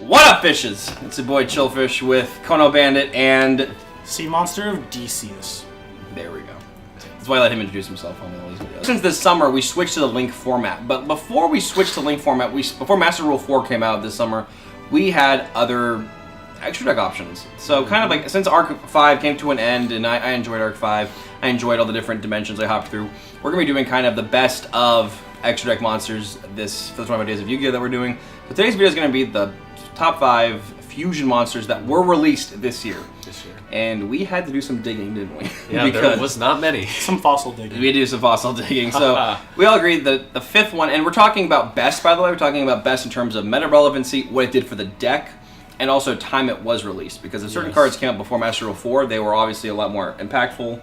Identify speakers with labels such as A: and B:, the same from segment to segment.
A: What up, fishes? It's your boy Chillfish with Kono Bandit and
B: Sea Monster of Decius.
A: There we go. That's why I let him introduce himself on all these videos. Since this summer, we switched to the link format. But before we switched to link format, before Master Rule 4 came out this summer, we had other extra deck options. So kind of like, since Arc 5 came to an end, and I enjoyed Arc 5, I enjoyed all the different dimensions I hopped through, we're going to be doing kind of the best of extra deck monsters for the 25 Days of Yu-Gi-Oh! That we're doing. But today's video is going to be the top 5 fusion monsters that were released this year. And we had to do some digging, didn't we?
C: Yeah, there was not many.
B: Some fossil digging.
A: We had to do some fossil digging. So we all agreed that the 5th one, and we're talking about best, by the way, we're talking about best in terms of meta relevancy, what it did for the deck, and also time it was released. Because if certain cards came out before Master Rule 4, they were obviously a lot more impactful.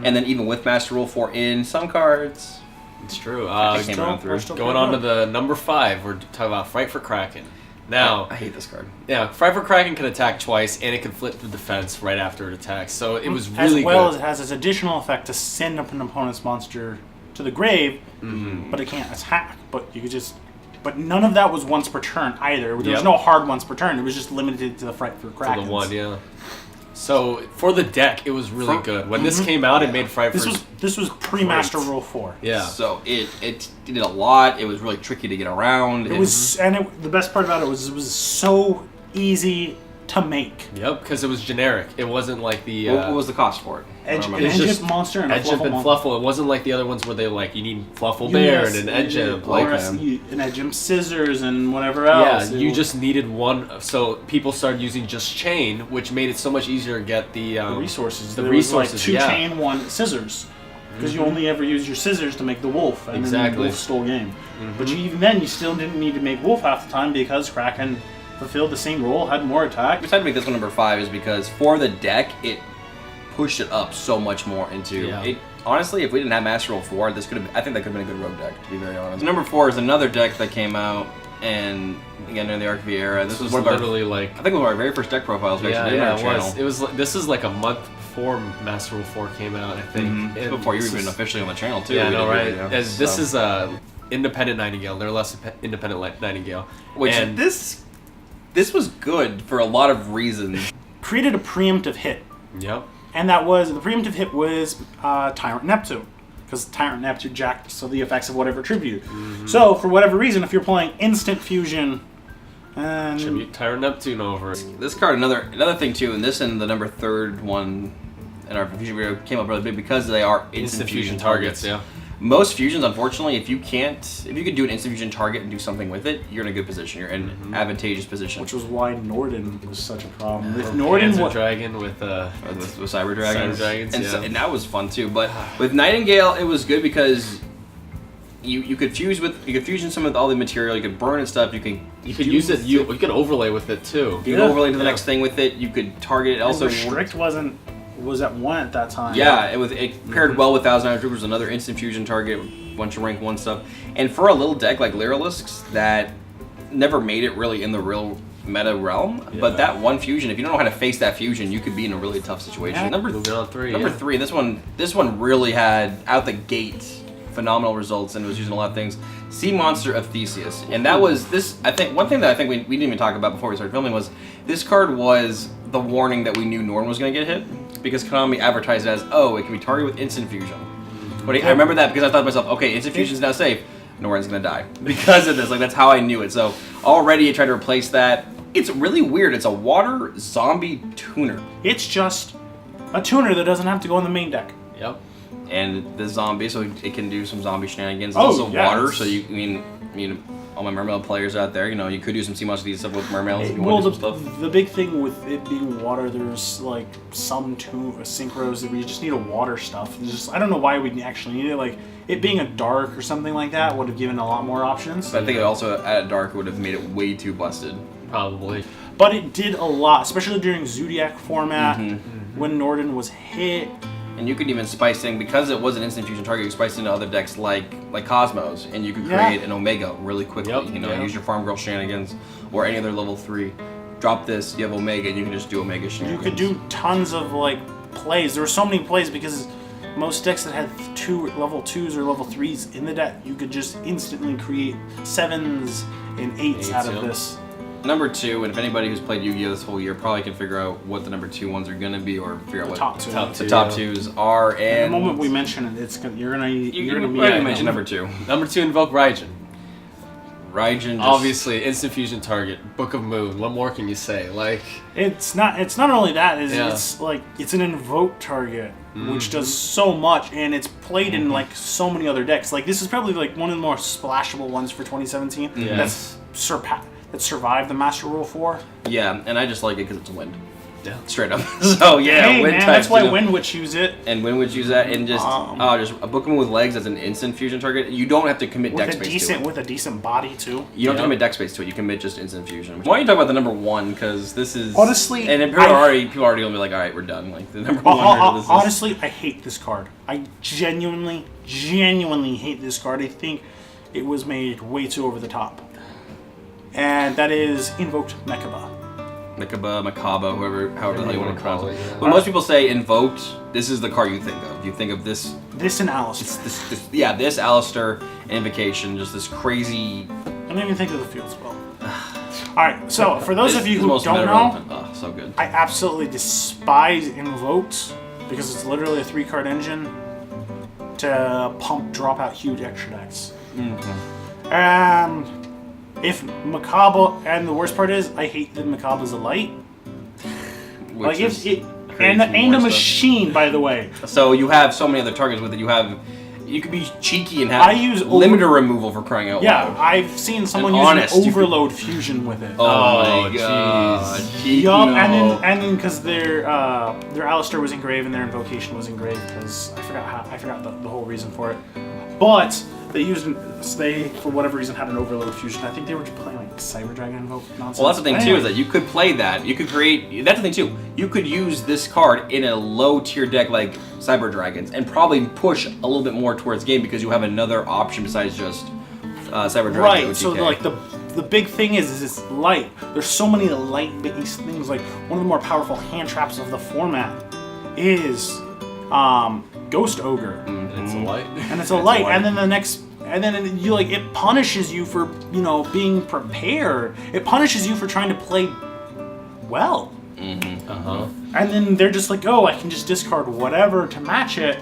A: And then even with Master Rule 4 in some cards...
C: It's true.
A: Going
C: on to the number 5, we're talking about Fight for Kraken. Now,
A: I hate this card.
C: Yeah, Fight for Kraken can attack twice, and it can flip the defense right after it attacks. So it was really
B: good. As well
C: good.
B: as it has its additional effect to send up an opponent's monster to the grave, but it can't attack. But you could just... But none of that was once per turn either. There was no hard once per turn. It was just limited to the Fight for Kraken.
C: For the one, yeah. So for the deck, it was really good. When this came out, it made Fight for...
B: This was pre-Master Rule 4.
C: Yeah.
A: So it did a lot. It was really tricky to get around.
B: The best part about it was so easy to make.
C: Yep, because it was generic. It wasn't like the...
A: what was the cost for it?
B: An Edge monster and a
C: Edge and Fluffle. It wasn't like the other ones where they you need Fluffle Bear and an Edge Imp.
B: An Edge Imp Scissors and whatever else.
C: Yeah, you just needed one. So people started using just Chain, which made it so much easier to get the
B: resources.
C: The resources,
B: was 2 Chain, 1 Scissors. Because you only ever use your Scissors to make the Wolf. And then Wolf stole game. But even then, you still didn't need to make Wolf half the time because Kraken fulfilled the same role, had more attack.
A: We decided to make this one number 5 is because for the deck, it pushed it up so much more into it. Honestly, if we didn't have Master Rule 4, this could have. I think that could have been a good rogue deck, to be very honest. Number 4 is another deck that came out, and again during the Arc V era. This was one of our, I think it was one of our very first deck profiles we actually did on our channel.
C: It was. This is like a month before Master Rule 4 came out, I think.
A: Before you were even officially on the channel too.
C: Yeah, I know, right? As this is independent Nightingale. They're less independent Nightingale.
A: Which this was good for a lot of reasons.
B: Created a preemptive hit.
C: Yep.
B: And the preemptive hit was Tyrant Neptune. Because Tyrant Neptune jacked the effects of whatever tribute. So, for whatever reason, if you're playing instant fusion...
C: Tribute Tyrant Neptune over.
A: This card, another thing too, and this and the number 3rd one in our fusion video came up really big because they are instant fusion targets.
C: Yeah.
A: Most fusions, unfortunately, if you could do an instant fusion target and do something with it, you're in a good position. You're in an advantageous position.
B: Which was why Norden was such a problem. With
C: Norden, Dragon with
A: Cyber Dragons.
C: And
A: that was fun too. But with Nightingale, it was good because you could fusion some of all the material. You could burn and stuff. You could
C: use it. You could overlay with it too.
A: You could overlay to the next thing with it. You could target it. Also,
B: Restrict was at 1 at that time.
A: Yeah, it paired well with Thousand Eyes Troopers, another instant fusion target, bunch of rank 1 stuff. And for a little deck like Lyralisks that never made it really in the real meta realm, but that one fusion, if you don't know how to face that fusion, you could be in a really tough situation.
B: Yeah.
A: Number 3, this one really had out the gate phenomenal results and was using a lot of things. Sea Monster of Theseus, and that was this. I think one thing that I think we didn't even talk about before we started filming was this card was the warning that we knew Norden was going to get hit because Konami advertised it as, it can be targeted with instant fusion. But I remember that because I thought to myself, okay, instant fusion is now safe. Norden's going to die because of this. That's how I knew it. So already I tried to replace that. It's really weird. It's a water zombie tuner.
B: It's just a tuner that doesn't have to go in the main deck.
C: Yep.
A: And the zombie, so it can do some zombie shenanigans. It's also water, so all my Mermail players out there, you could do some Sea Monster stuff with Mermails if you want to do some stuff.
B: The big thing with it being water, there's some synchros that we just need a water stuff. I don't know why we actually need it. It being a dark or something like that would have given a lot more options.
A: But I think it also at dark would have made it way too busted.
C: Probably.
B: But it did a lot, especially during Zodiac format when Norden was hit.
A: And you could even spice in, because it was an instant fusion target, you spice into other decks like Cosmos, and you could create an Omega really quickly. Use your Farm Girl shenanigans or any other level 3. Drop this, you have Omega, and you can just do Omega shenanigans.
B: You could do tons of plays. There were so many plays because most decks that had level 2s or level 3s in the deck, you could just instantly create 7s and 8s out of this.
A: number 2, and if anybody who's played Yu-Gi-Oh this whole year probably can figure out what the number 2 ones are gonna be, or figure out what
B: top 2.
A: the top 2s are. And
B: the moment we mention it, you're gonna
A: mention number 2.
C: Number 2, Invoke Raijin.
A: Raijin,
C: Obviously, instant fusion target, Book of Moon. What more can you say? Like,
B: it's not only that. It's like it's an invoke target, which does so much, and it's played in like so many other decks. Like this is probably like one of the more splashable ones for 2017.
C: Yes.
B: That survived the Master Rule 4.
A: Yeah, and I just like it because it's a wind.
C: Yeah.
A: Straight up. So yeah,
B: hey
A: wind
B: man,
A: types,
B: that's why
A: you know.
B: Wind would use it.
A: And Wind would use that, and just a Book of Moon with legs as an instant fusion target. You don't have to commit deck space to it.
B: With a decent body too.
A: You don't have to commit deck space to it. You commit just instant fusion. Why don't you talk about the number 1? Because this is
B: honestly,
A: and then people are already gonna be like, all right, we're done. Like the number 1. This
B: honestly, I hate this card. I genuinely hate this card. I think it was made way too over the top. And that is Invoked Makabe.
A: Makabe, however the hell you want to pronounce it.
C: Yeah.
A: When most people say invoked, this is the card you think of. You think of this.
B: This and Alistair.
A: This Alistair Invocation, just this crazy.
B: I don't even think of the field spell. Alright, so for those of you who don't know,
A: so good.
B: I absolutely despise Invoked because it's literally a 3-card engine to drop out huge extra decks. If Makabe, and the worst part is, I hate that Makabe is a light.
A: Which is
B: and a machine, by the way.
A: So you have so many other targets with it. You could be cheeky and have limiter removal for crying out loud.
B: Yeah, I've seen someone use Overload Fusion with it.
A: Oh my god.
B: Yup, and then because their Alistair was engraved and their Invocation was engraved because I forgot the whole reason for it. But they for whatever reason had an Overload Fusion. I think they were just playing like Cyber Dragon Invoke nonsense.
A: Well, that's the thing too, is that you could play that. You could create. That's the thing too. You could use this card in a low tier deck like Cyber Dragons and probably push a little bit more towards game because you have another option besides just Cyber Dragon.
B: Right.
A: OTK.
B: So like the big thing is it's light. There's so many light-based things. Like one of the more powerful hand traps of the format is Ghost Ogre.
C: It's a light.
B: And it's a light. And then you like it punishes you for being prepared. It punishes you for trying to play well. And then they're just like, oh, I can just discard whatever to match it,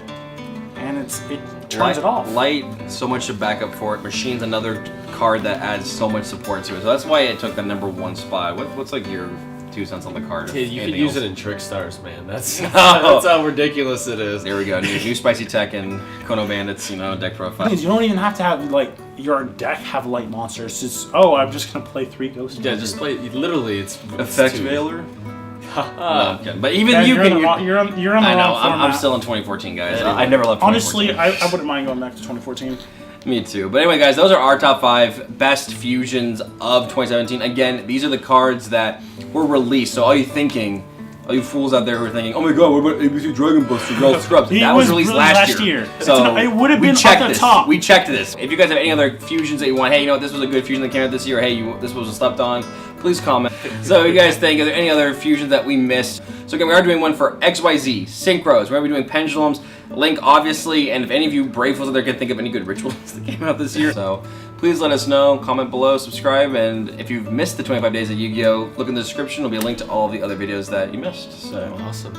B: and it turns it off.
A: Light, so much to back up for it. Machine's another card that adds so much support to it. So that's why it took the number 1 spot. What's like your 2 cents on the card?
C: Yeah, you could use it in Trick Stars, man. That's how ridiculous it is.
A: There we go. New spicy tech and Kono Bandits, deck profile.
B: You don't even have to have like your deck have light monsters. It's just I'm just gonna play 3 ghosts.
C: Yeah, just play. Literally, it's
A: Effect Veiler. No, but even you can.
B: You're on the wrong format.
A: I'm still in 2014, guys. I never left 2014.
B: Honestly, I wouldn't mind going back to 2014.
A: Me too. But anyway, guys, those are our top 5 best fusions of 2017. Again, these are the cards that were released. So all you fools out there who are thinking, oh my god, what about ABC Dragon Buster, Girl Scrubs? That was released last year.
B: So it would have been at the top.
A: We checked this. If you guys have any other fusions that you want, hey, this was a good fusion that came out this year, or hey, this was slept on, please comment. So what do you guys think? Are there any other fusions that we missed? So again, we are doing one for XYZ, Synchros. We're going to be doing Pendulums, Link, obviously, and if any of you brave fools out there can think of any good rituals that came out this year, so please let us know, comment below, subscribe, and if you've missed the 25 days of Yu-Gi-Oh, look in the description, there'll be a link to all of the other videos that you missed. So
C: awesome.